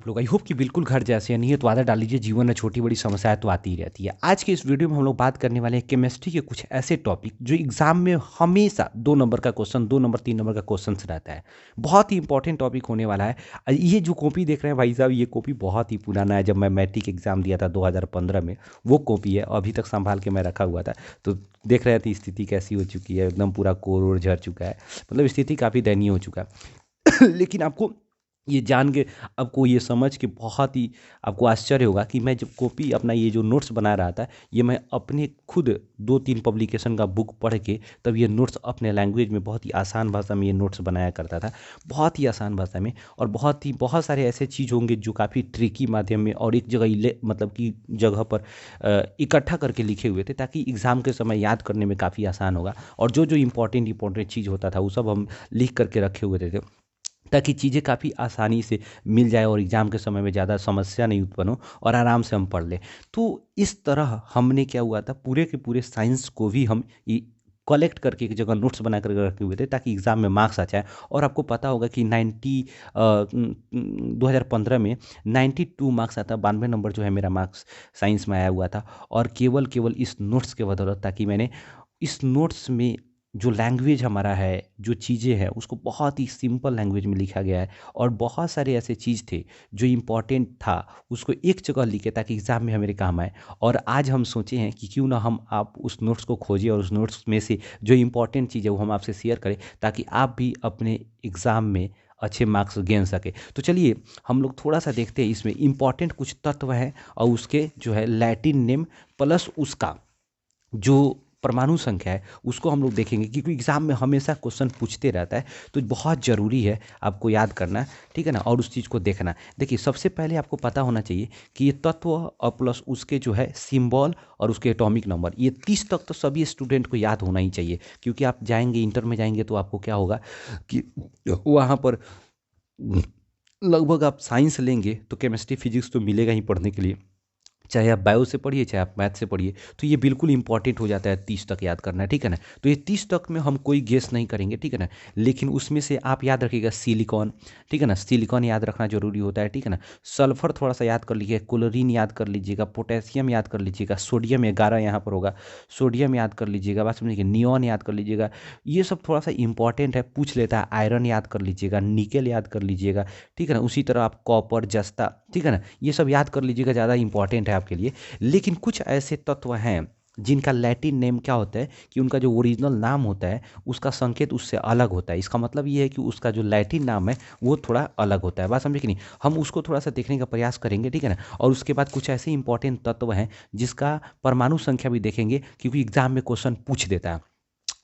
आप लोग? I hope कि बिल्कुल घर जैसे हैं। नहीं है तो आदत डाल लीजिए, जीवन में छोटी बड़ी समस्याएं तो आती ही रहती है। आज के इस वीडियो में हम लोग बात करने वाले हैं केमिस्ट्री के कुछ ऐसे टॉपिक जो एग्जाम में हमेशा 2 नंबर का क्वेश्चन, 2 नंबर 3 नंबर का क्वेश्चन रहता है। बहुत ही इंपॉर्टेंट टॉपिक होने वाला है। ये जो कॉपी देख रहे हैं भाई साहब, ये कॉपी बहुत ही पुराना है। जब मैं मैट्रिक एग्जाम दिया था 2015 में, वो कॉपी है, अभी तक संभाल के मैं रखा हुआ था। तो देख रहे थे स्थिति कैसी हो चुकी है, एकदम पूरा कोर ओर झड़ चुका है। मतलब स्थिति काफ़ी दयनीय हो चुका है। लेकिन आपको ये जान के, आपको ये समझ के बहुत ही आपको आश्चर्य होगा कि मैं जब कॉपी अपना ये जो नोट्स बना रहा था, ये मैं अपने खुद 2-3 पब्लिकेशन का बुक पढ़ के तब ये नोट्स अपने लैंग्वेज में बहुत ही आसान भाषा में ये नोट्स बनाया करता था। बहुत ही आसान भाषा में, और बहुत सारे ऐसे चीज़ होंगे जो काफ़ी ट्रिकी माध्यम में और एक जगह मतलब कि जगह पर इकट्ठा करके लिखे हुए थे, ताकि एग्ज़ाम के समय याद करने में काफ़ी आसान होगा। और जो जो इंपॉर्टेंट चीज़ होता था वो सब हम लिख करके रखे हुए थे, ताकि चीज़ें काफ़ी आसानी से मिल जाए और एग्ज़ाम के समय में ज़्यादा समस्या नहीं उत्पन्न हो और आराम से हम पढ़ लें। तो इस तरह हमने क्या हुआ था, पूरे के पूरे साइंस को भी हम कलेक्ट करके एक जगह नोट्स बना कर रखे हुए थे, ताकि एग्ज़ाम में मार्क्स आ जाए। और आपको पता होगा कि 2015 में 92 मार्क्स आता, 92 नंबर जो है मेरा मार्क्स साइंस में आया हुआ था। और केवल केवल इस नोट्स के बदौलत, ताकि मैंने इस नोट्स में जो लैंग्वेज हमारा है, जो चीज़ें हैं, उसको बहुत ही सिंपल लैंग्वेज में लिखा गया है। और बहुत सारे ऐसे चीज़ थे जो इम्पोर्टेंट था, उसको एक जगह लिखे ताकि एग्ज़ाम में हमारे काम आए। और आज हम सोचे हैं कि क्यों ना हम आप उस नोट्स को खोजें और उस नोट्स में से जो इम्पोर्टेंट चीज़ है वो हम आपसे शेयर करें, ताकि आप भी अपने एग्ज़ाम में अच्छे मार्क्स गेन सके। तो चलिए हम लोग थोड़ा सा देखते हैं, इसमें इम्पॉर्टेंट कुछ तत्व हैं और उसके जो है लैटिन नेम प्लस उसका जो परमाणु संख्या है उसको हम लोग देखेंगे, क्योंकि एग्ज़ाम में हमेशा क्वेश्चन पूछते रहता है। तो बहुत ज़रूरी है आपको याद करना, ठीक है ना, और उस चीज़ को देखना। देखिए, सबसे पहले आपको पता होना चाहिए कि ये तत्व और प्लस उसके जो है सिंबल और उसके एटॉमिक नंबर, ये 30 तक तो सभी स्टूडेंट को याद होना ही चाहिए। क्योंकि आप जाएंगे इंटर में जाएंगे तो आपको क्या होगा कि वहाँ पर लगभग आप साइंस लेंगे तो केमिस्ट्री फिजिक्स तो मिलेगा ही पढ़ने के लिए, चाहे आप बायो से पढ़िए चाहे आप मैथ से पढ़िए। तो ये बिल्कुल इंपॉर्टेंट हो जाता है 30 तक याद करना, ठीक है ना। तो ये 30 तक में हम कोई गेस नहीं करेंगे, ठीक है ना। लेकिन उसमें से आप याद रखिएगा सिलिकॉन, ठीक है ना, सिलिकॉन याद रखना जरूरी होता है, ठीक है ना। सल्फर थोड़ा सा याद कर लीजिए, क्लोरीन याद कर लीजिएगा, पोटेशियम याद कर लीजिएगा, सोडियम 11 यहाँ पर होगा, सोडियम याद कर लीजिएगा, बात समझिए, नियॉन याद कर लीजिएगा। ये सब थोड़ा सा इंपॉर्टेंट है, पूछ लेता है। आयरन याद कर लीजिएगा, निकेल याद कर लीजिएगा, ठीक है ना। उसी तरह आप कॉपर, जस्ता, ठीक है ना, ये सब याद कर लीजिएगा, ज़्यादा इंपॉर्टेंट है आपके लिए। लेकिन कुछ ऐसे तत्व हैं जिनका लैटिन नेम क्या होता है कि उनका जो ओरिजिनल नाम होता है उसका संकेत उससे अलग होता है। इसका मतलब ये है कि उसका जो लैटिन नाम है वो थोड़ा अलग होता है। बात समझे कि नहीं? हम उसको थोड़ा सा देखने का प्रयास करेंगे, ठीक है ना। और उसके बाद कुछ ऐसे इंपॉर्टेंट तत्व हैं जिसका परमाणु संख्या भी देखेंगे, क्योंकि एग्जाम में क्वेश्चन पूछ देता है।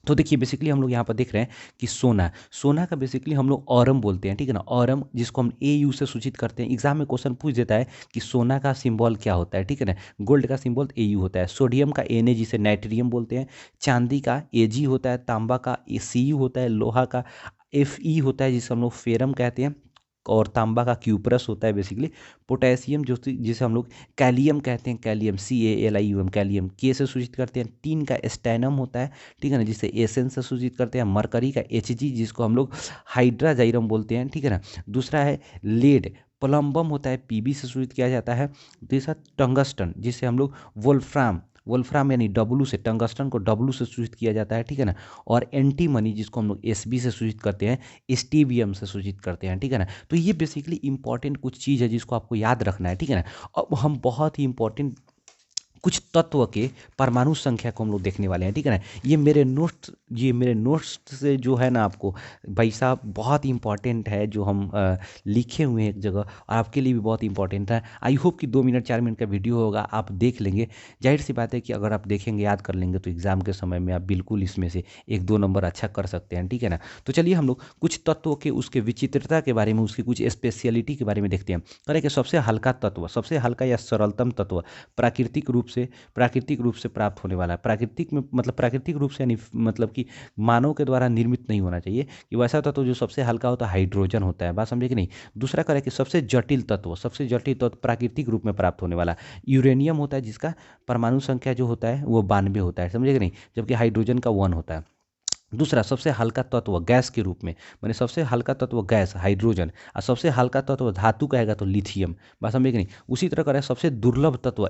तो देखिए, बेसिकली हम लोग यहाँ पर देख रहे हैं कि सोना, सोना का बेसिकली हम लोग ऑरम बोलते हैं, ठीक है ना। ऑरम, जिसको हम AU से सूचित करते हैं। एग्जाम में क्वेश्चन पूछ देता है कि सोना का सिंबल क्या होता है, ठीक है ना। गोल्ड का सिंबल AU होता है, सोडियम का Na, जिसे नाइट्रियम बोलते हैं, चांदी का Ag होता है, तांबा का Cu होता है, लोहा का Fe होता है जिसे हम लोग फेरम कहते हैं, और तांबा का क्यूप्रस होता है बेसिकली। पोटेशियम जो जिसे हम लोग कैलियम कहते हैं, कैलियम CALIUM, कैलियम के से सूचित करते हैं। टीन का स्टैनम होता है, ठीक है ना, जिसे एसेंस से सूचित करते हैं। मरकरी का Hg, जिसको हम लोग हाइड्राजाइरम बोलते हैं, ठीक है ना। दूसरा है लेड, प्लम्बम होता है, Pb से सूचित किया जाता है। तीसरा टंगस्टन, जिसे हम लोग वोल्फ्राम, वोल्फ्राम यानी W से, टंगस्टन को W से सूचित किया जाता है, ठीक है ना। और एंटीमनी, जिसको हम लोग Sb से सूचित करते हैं, स्टीबियम से सूचित करते हैं, ठीक है ना। तो ये बेसिकली इंपॉर्टेंट कुछ चीज़ है जिसको आपको याद रखना है, ठीक है ना। अब हम बहुत ही इंपॉर्टेंट कुछ तत्व के परमाणु संख्या को हम लोग देखने वाले हैं, ठीक है ना। ये मेरे नोट्स से जो है ना, आपको भाई साहब बहुत इंपॉर्टेंट है, जो हम लिखे हुए हैं एक जगह, और आपके लिए भी बहुत इंपॉर्टेंट है। आई होप कि 2 मिनट 4 मिनट का वीडियो होगा, आप देख लेंगे। जाहिर सी बात है कि अगर आप देखेंगे, याद कर लेंगे, तो एग्ज़ाम के समय में आप बिल्कुल इसमें से 1-2 नंबर अच्छा कर सकते हैं, ठीक है ना। तो चलिए हम लोग कुछ तत्वों के उसके विचित्रता के बारे में, उसकी कुछ स्पेशलिटी के बारे में देखते हैं। करें कि सबसे हल्का तत्व, सबसे हल्का या सरलतम तत्व प्राकृतिक रूप से प्राप्त होने वाला है। प्राकृतिक में मतलब प्राकृतिक रूप से, यानी मतलब कि मानव के द्वारा निर्मित नहीं होना चाहिए। कि वैसा तत्व जो सबसे हल्का होता है हाइड्रोजन होता है। बात समझे कि नहीं? दूसरा करें कि सबसे जटिल तत्व, सबसे जटिल तत्व प्राकृतिक रूप में प्राप्त होने वाला यूरेनियम होता है, जिसका परमाणु संख्या जो होता है वो 92 होता है, समझे कि नहीं, जबकि हाइड्रोजन का 1 होता है। दूसरा सबसे हल्का तत्व गैस के रूप में, माने सबसे हल्का तत्व गैस हाइड्रोजन, और सबसे हल्का तत्व धातु कहेगा तो लिथियम। बात समझे कि नहीं। उसी तरह करें सबसे दुर्लभ तत्व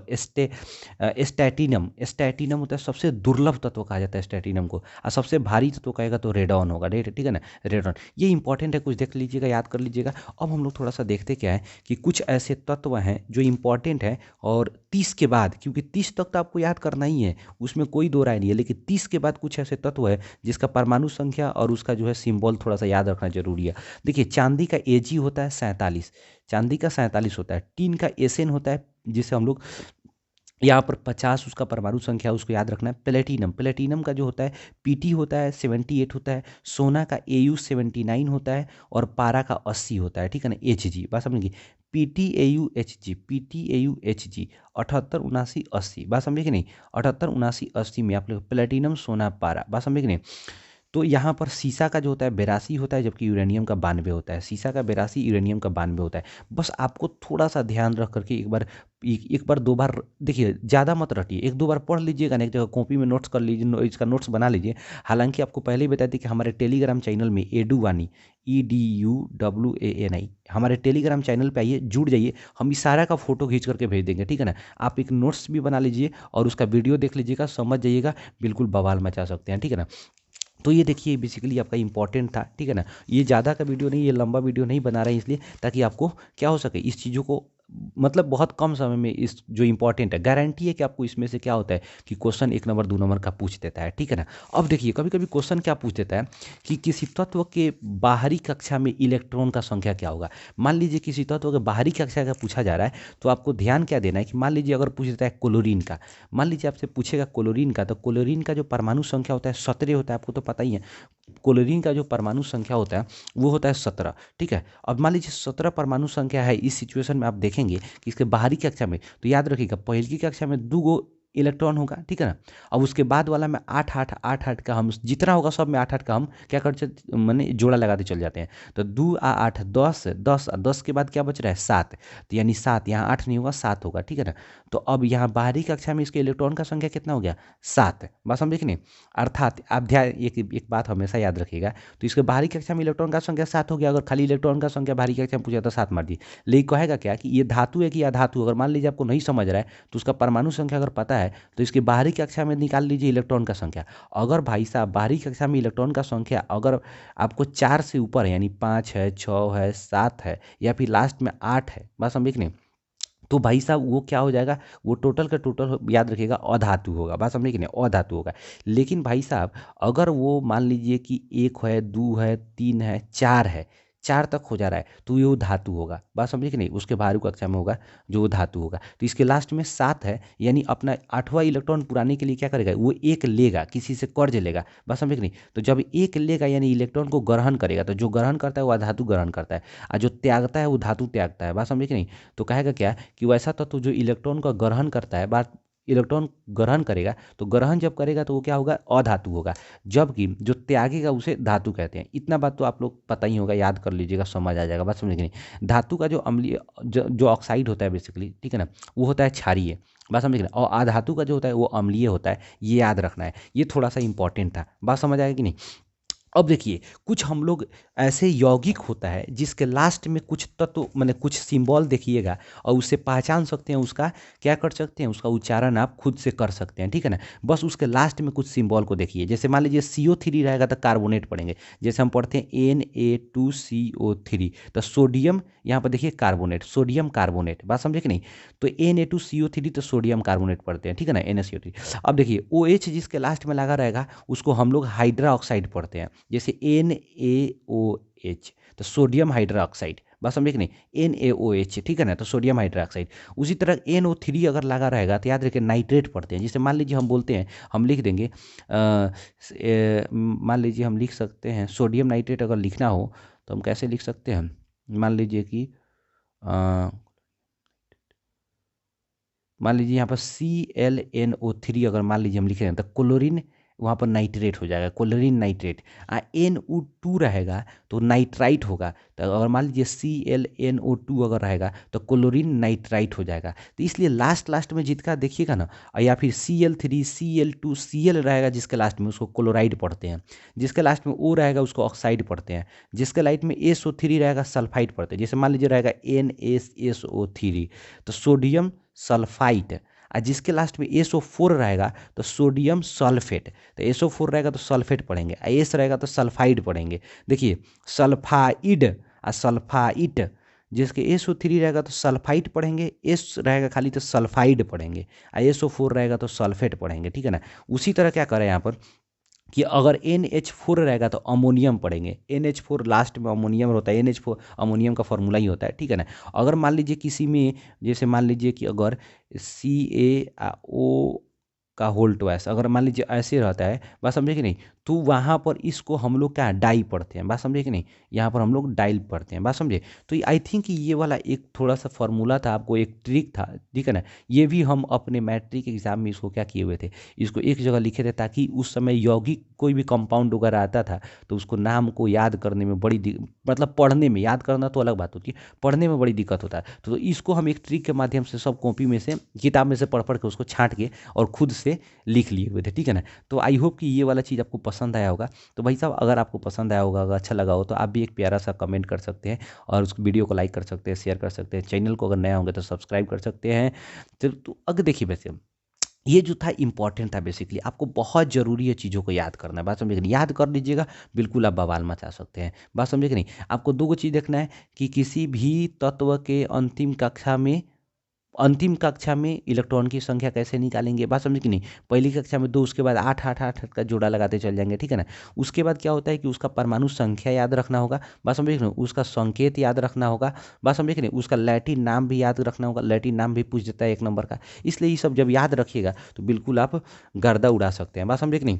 स्टैटिनम। स्टैटिनम होता है सबसे दुर्लभ तत्व कहा जाता है स्टैटिनम को। और सबसे भारी तत्व कहेगा तो रेडॉन होगा, ठीक है ना, रेडॉन। ये इंपॉर्टेंट है, कुछ देख लीजिएगा, याद कर लीजिएगा। अब हम लोग थोड़ा सा देखते क्या है कि कुछ ऐसे तत्व हैं जो इंपॉर्टेंट है, और 30 के बाद, क्योंकि 30 तक तो आपको याद करना ही है, उसमें कोई दो राय नहीं है, लेकिन 30 के बाद कुछ ऐसे तत्व है जिसका परमाणु संख्या और उसका जो है सिंबल थोड़ा सा याद रखना जरूरी है। देखिए चांदी का एजी होता है 47, चांदी का 47 होता है। टीन का एसएन होता है, जिसे हम लोग यहाँ पर 50 उसका परमाणु संख्या, उसको याद रखना है। प्लेटिनम, प्लेटिनम का जो होता है पीटी होता है 78 होता है। सोना का एयू 79 होता है, और पारा का 80 होता है, ठीक है ना, एच जी। बात समझिए, P T A U H G 78 79 80। बात समझे कि नहीं, 78 79 80 में आप लोग प्लेटिनम सोना पारा। बात समझे कि नहीं। तो यहाँ पर सीसा का जो होता है 82 होता है, जबकि यूरेनियम का 92 होता है। सीसा का 82, यूरेनियम का 92 होता है। बस आपको थोड़ा सा ध्यान रख करके एक बार दो बार देखिए, ज़्यादा मत रटिए, एक दो बार पढ़ लीजिएगा ना, एक जगह कॉपी में नोट्स कर लीजिए, इसका नोट्स बना लीजिए। हालांकि आपको पहले ही बता दी कि हमारे टेलीग्राम चैनल में एडुवानी EDUWANI हमारे टेलीग्राम चैनल पे आइए, जुड़ जाइए, हम इस सारा का फोटो खींच करके भेज देंगे, ठीक है ना। आप एक नोट्स भी बना लीजिए और उसका वीडियो देख लीजिएगा, समझ जाइएगा, बिल्कुल बवाल मचा सकते हैं, ठीक है ना। तो ये देखिए बेसिकली आपका इंपॉर्टेंट था, ठीक है ना। ये ज़्यादा का वीडियो नहीं, ये लंबा वीडियो नहीं बना रहे हैं इसलिए, ताकि आपको क्या हो सके इस चीज़ों को, मतलब बहुत कम समय में इस जो इंपॉर्टेंट है, गारंटी है कि आपको इसमें से क्या होता है कि क्वेश्चन 1 नंबर 2 नंबर का पूछ देता है, ठीक है ना। अब देखिए कभी कभी क्वेश्चन क्या पूछ देता है कि किसी तत्व के बाहरी कक्षा में इलेक्ट्रॉन का संख्या क्या होगा। मान लीजिए किसी तत्व के बाहरी कक्षा का पूछा जा रहा है, तो आपको ध्यान क्या देना है कि मान लीजिए अगर पूछ देता है क्लोरीन का, मान लीजिए आपसे पूछेगा क्लोरीन का, तो क्लोरीन का जो परमाणु संख्या होता है 17 होता है, आपको तो पता ही है। क्लोरीन का जो परमाणु संख्या होता है वो होता है 17, ठीक है। अब मान लीजिए 17 परमाणु संख्या है, इस सिचुएशन में आप देखेंगे कि इसके बाहरी कक्षा में, तो याद रखिएगा पहली की कक्षा में 2 इलेक्ट्रॉन होगा, ठीक है ना। अब उसके बाद वाला में 8 8 8 8 का हम जितना होगा सब में 8 8 का हम क्या करते, मैंने जोड़ा लगाते चल जाते हैं। तो 2 8 10 10 10 के बाद क्या बच रहा है 7, तो यानी 7, यहाँ 8 नहीं होगा 7 होगा, ठीक है ना। तो अब यहाँ बाहरी कक्षा में इसके इलेक्ट्रॉन का संख्या कितना हो गया 7। बात समझे कि नहीं। अर्थात आप ध्यान, एक बात हमेशा याद रखिएगा, तो इसके बाहरी कक्षा में इलेक्ट्रॉन का संख्या 7 हो गया। अगर खाली इलेक्ट्रॉन का संख्या बाहरी कक्षा में पूछा तो 7 मार दी, लेकिन कहेगा क्या कि ये धातु है कि अधातु। अगर मान लीजिए आपको नहीं समझ रहा है तो उसका परमाणु संख्या अगर पता है तो इसके बाहरी कक्षा में निकाल लीजिए इलेक्ट्रॉन का संख्या। अगर भाई साहब बाहरी कक्षा में इलेक्ट्रॉन का संख्या अगर आपको 4 से ऊपर है, यानी 5 है, 6 है, 7 है, या फिर लास्ट में 8 है, बात समझे कि नहीं, तो भाई साहब वो क्या हो जाएगा, वो टोटल का टोटल याद रखिएगा अधातु होगा। बात समझे कि नहीं, अधातु होगा। लेकिन भाई साहब अगर वो मान लीजिए कि 1 है, 2 है, 3 है, 4 है, 4 तक हो जा रहा है, तो ये वो धातु होगा। बात समझे कि नहीं, उसके बाहरी कक्षा में होगा जो वो धातु होगा। तो इसके लास्ट में 7 है, यानी अपना 8वां इलेक्ट्रॉन पुराने के लिए क्या करेगा, वो एक लेगा, किसी से कर्ज लेगा। बात समझे कि नहीं। तो जब एक लेगा यानी इलेक्ट्रॉन को ग्रहण करेगा, तो जो ग्रहण करता है वो अधातु ग्रहण करता है, और जो त्यागता है वो धातु त्यागता है। बात समझे कि नहीं। तो कहेगा क्या कि वैसा तत्व जो इलेक्ट्रॉन का ग्रहण करता है, बात इलेक्ट्रॉन ग्रहण करेगा, तो ग्रहण जब करेगा तो वो क्या होगा, अधातु होगा। जबकि जो त्यागेगा उसे धातु कहते हैं। इतना बात तो आप लोग पता ही होगा, याद कर लीजिएगा, समझ आ जाएगा। बात समझे कि नहीं। धातु का जो अम्लीय जो ऑक्साइड होता है बेसिकली, ठीक है ना, वो होता है क्षारीय। बात समझे कि नहीं। और अधातु का जो होता है वो अम्लीय होता है, ये याद रखना है। ये थोड़ा सा इंपॉर्टेंट था, बात समझ आएगी कि नहीं। अब देखिए कुछ हम लोग ऐसे यौगिक होता है जिसके लास्ट में कुछ तत्व मैंने कुछ सिंबल देखिएगा, और उससे पहचान सकते हैं, उसका क्या कर सकते हैं, उसका उच्चारण आप खुद से कर सकते हैं, ठीक है ना। बस उसके लास्ट में कुछ सिंबल को देखिए, जैसे मान लीजिए CO3 रहेगा तो कार्बोनेट पढ़ेंगे, जैसे हम पढ़ते हैं Na2CO3, तो सोडियम यहाँ पर देखिए कार्बोनेट, सोडियम कार्बोनेट। बात समझे कि नहीं। तो Na2CO3 तो सोडियम कार्बोनेट पढ़ते हैं, ठीक है ना, NaCO3। अब देखिए OH जिसके लास्ट में लगा रहेगा उसको हम लोग हाइड्रा ऑक्साइड पढ़ते हैं, जैसे NaOH, तो सोडियम हाइड्रा ऑक्साइड। बस समझे कि नहीं, NaOH, ठीक है ना, तो सोडियम हाइड्रा ऑक्साइड। उसी तरह NO3 अगर लगा रहेगा तो याद रखिए नाइट्रेट पढ़ते हैं। जैसे मान लीजिए हम बोलते हैं, हम लिख देंगे मान लीजिए हम लिख सकते हैं सोडियम नाइट्रेट अगर लिखना हो तो हम कैसे लिख सकते हैं, मान लीजिए कि अ, मान लीजिए यहाँ पर ClNO3 अगर मान लीजिए हम लिख रहे हैं तो क्लोरीन वहाँ पर नाइट्रेट हो जाएगा, क्लोरीन नाइट्रेट। NO2 रहेगा तो नाइट्राइट होगा। तो अगर मान लीजिए ClNO2 अगर रहेगा तो क्लोरीन नाइट्राइट हो जाएगा। तो इसलिए लास्ट में जिसका देखिएगा ना, या फिर Cl3 Cl2 Cl रहेगा जिसके लास्ट में, उसको क्लोराइड पढ़ते हैं। जिसके लास्ट में O रहेगा उसको ऑक्साइड पढ़ते हैं। जिसके लाइट में SO3 रहेगा सल्फाइड पढ़ते हैं। जैसे मान लीजिए रहेगा NaSO3 तो सोडियम सल्फाइड। और जिसके लास्ट में SO4 रहेगा तो सोडियम सल्फेट। तो SO4 रहेगा तो सल्फेट पढ़ेंगे, S रहेगा तो सल्फाइड पढ़ेंगे। देखिए सल्फाइड और सल्फाइट, जिसके SO3 रहेगा तो सल्फाइड पढ़ेंगे, S रहेगा खाली तो सल्फाइड पढ़ेंगे, और SO4 रहेगा तो सल्फेट पढ़ेंगे, ठीक है ना। उसी तरह क्या करें यहाँ पर कि अगर NH4 रहेगा तो अमोनियम पढ़ेंगे। NH4 लास्ट में अमोनियम होता है, NH4 अमोनियम का फॉर्मूला ही होता है, ठीक है ना। अगर मान लीजिए किसी में, जैसे मान लीजिए कि अगर CaO का होल ट्वाइस, अगर मान लीजिए ऐसे रहता है, बात समझे कि नहीं, तो वहाँ पर इसको हम लोग क्या डाई पढ़ते हैं, बात समझे कि नहीं, यहाँ पर हम लोग डाइल पढ़ते हैं, बात समझे। तो आई थिंक कि ये वाला एक थोड़ा सा फॉर्मूला था, आपको एक ट्रिक था, ठीक है ना। ये भी हम अपने मैट्रिक एग्जाम में इसको क्या किए हुए थे, इसको एक जगह लिखे थे, ताकि उस समय यौगिक कोई भी कंपाउंड वगैरह आता था तो उसको नाम को याद करने में बड़ी मतलब पढ़ने में, याद करना तो अलग बात होती है, पढ़ने में बड़ी दिक्कत होता है। तो इसको हम एक ट्रिक के माध्यम से सब कॉपी में से, किताब में से पढ़ के उसको छाँट के और खुद से लिख लिए हुए थे, ठीक है ना। तो आई होप कि ये वाला चीज़ आपको पसंद आया होगा। तो भाई साहब अगर आपको पसंद आया होगा, अगर अच्छा लगा हो, तो आप भी एक प्यारा सा कमेंट कर सकते हैं और उस वीडियो को लाइक कर सकते हैं, शेयर कर सकते हैं। चैनल को अगर नया होंगे तो सब्सक्राइब कर सकते हैं। तो अगर देखिए, वैसे ये जो था इंपॉर्टेंट था, बेसिकली आपको बहुत ज़रूरी है चीज़ों को याद करना है, बात समझे कि नहीं, याद कर लीजिएगा, बिल्कुल आप बवाल मचा सकते हैं, बात समझे कि नहीं। आपको दो चीज़ देखना है कि किसी भी तत्व के अंतिम कक्षा में इलेक्ट्रॉन की संख्या कैसे निकालेंगे, बात समझे कि नहीं। पहली कक्षा में 2, उसके बाद 8 8 8 का जोड़ा लगाते चल जाएंगे, ठीक है ना। उसके बाद क्या होता है कि उसका परमाणु संख्या याद रखना होगा, बात समझे कि नहीं, उसका संकेत याद रखना होगा, बात समझे कि नहीं, उसका लैटिन नाम भी याद रखना होगा। लैटिन नाम भी पूछ देता है 1 नंबर का। इसलिए ये सब जब याद रखिएगा तो बिल्कुल आप गर्दा उड़ा सकते हैं, बात समझे कि नहीं।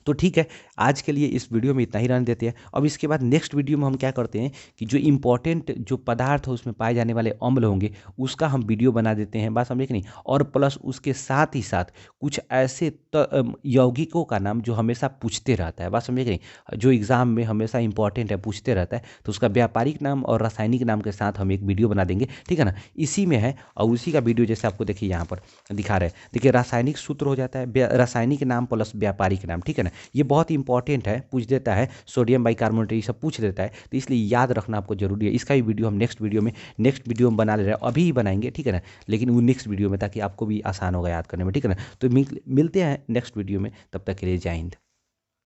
तो ठीक है, आज के लिए इस वीडियो में इतना ही रहने देते हैं। अब इसके बाद नेक्स्ट वीडियो में हम क्या करते हैं कि जो इंपॉर्टेंट जो पदार्थ है उसमें पाए जाने वाले अम्ल होंगे उसका हम वीडियो बना देते हैं, बात समझे कि नहीं। और प्लस उसके साथ ही साथ कुछ ऐसे यौगिकों का नाम जो हमेशा पूछते रहता है, बात समझे कि नहीं, जो एग्जाम में हमेशा इंपॉर्टेंट है, पूछते रहता है, तो उसका व्यापारिक नाम और रासायनिक नाम के साथ हम एक वीडियो बना देंगे, ठीक है ना। इसी में है, और उसी का वीडियो जैसे आपको देखिए यहाँ पर दिखा रहे हैं, देखिए रासायनिक सूत्र हो जाता है, रासायनिक नाम प्लस व्यापारिक नाम, ठीक है ना। ये बहुत इंपॉर्टेंट है, पूछ देता है, सोडियम बाइकार्बोनेट ये सब पूछ देता है, तो इसलिए याद रखना आपको जरूरी है। इसका भी वीडियो हम नेक्स्ट वीडियो में बना ले रहे हैं, अभी ही बनाएंगे, ठीक है ना, लेकिन वो नेक्स्ट वीडियो में, ताकि आपको भी आसान होगा याद करने में, ठीक है ना। तो मिलते हैं नेक्स्ट वीडियो में, तब तक के लिए जय हिंद।